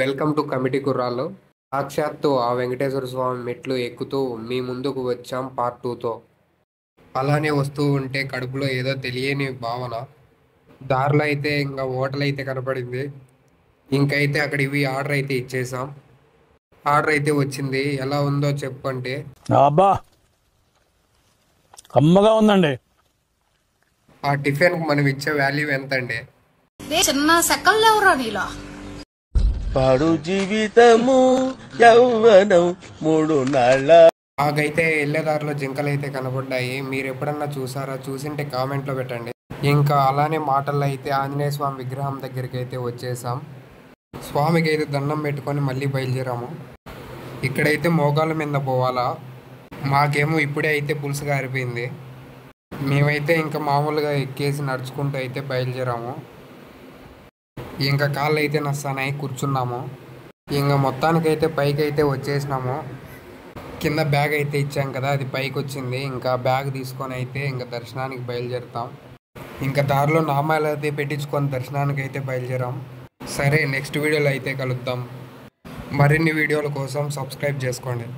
Welcome to committee కుర్రాళ్ళు. సాక్షాత్తు ఆ వెంకటేశ్వర స్వామి మెట్లు ఎక్కుతూ మీ ముందుకు వచ్చాం పార్ట్ 2తో. అలానే వస్తూ ఉంటే కడుపులో ఏదో తెలియని భావన. దారిలో అయితే ఇంకా హోటల్ అయితే కనపడింది. ఇంకైతే అక్కడ ఇవి ఆర్డర్ అయితే ఇచ్చేసాం. ఆర్డర్ అయితే వచ్చింది. ఎలా ఉందో చెప్పంటే అబ్బా కమ్మగా ఉందండి. ఆ టిఫిన్కి మనం ఇచ్చే వాల్యూ ఎంత అండి? చిన్న సెకల్ ఎవరా నీలో పాడు జీవితము యౌవనం 3 నాళ్ళ. మాకైతే వెళ్ళేదారిలో జింకలు అయితే కనపడ్డాయి. మీరు ఎప్పుడన్నా చూసారా? చూసింటే కామెంట్లో పెట్టండి. ఇంకా అలానే మాటల్లో అయితే ఆంజనేయ స్వామి విగ్రహం దగ్గరికి అయితే వచ్చేసాం. స్వామికి అయితే దండం పెట్టుకొని మళ్ళీ బయలుదేరాము. ఇక్కడైతే మోకాళ్ళ మీద పోవాలా. మాకేమో ఇప్పుడే అయితే పులుసు గారిపోయింది. మేమైతే ఇంకా మామూలుగా ఎక్కేసి నడుచుకుంటూ అయితే బయలుదేరాము. ఇంకా కాళ్ళు అయితే నస్తానాయి, కూర్చున్నాము. ఇంకా మొత్తానికైతే పైకి అయితే వచ్చేసినాము. కింద బ్యాగ్ అయితే ఇచ్చాం కదా, అది పైకి వచ్చింది. ఇంకా బ్యాగ్ తీసుకొని అయితే ఇంకా దర్శనానికి బయలుదేరుతాం. ఇంకా దారిలో నామాలు అయితే పెట్టించుకొని దర్శనానికి అయితే బయలుదేరాం. సరే, నెక్స్ట్ వీడియోలో అయితే కలుద్దాం. మరిన్ని వీడియోల కోసం సబ్స్క్రైబ్ చేసుకోండి.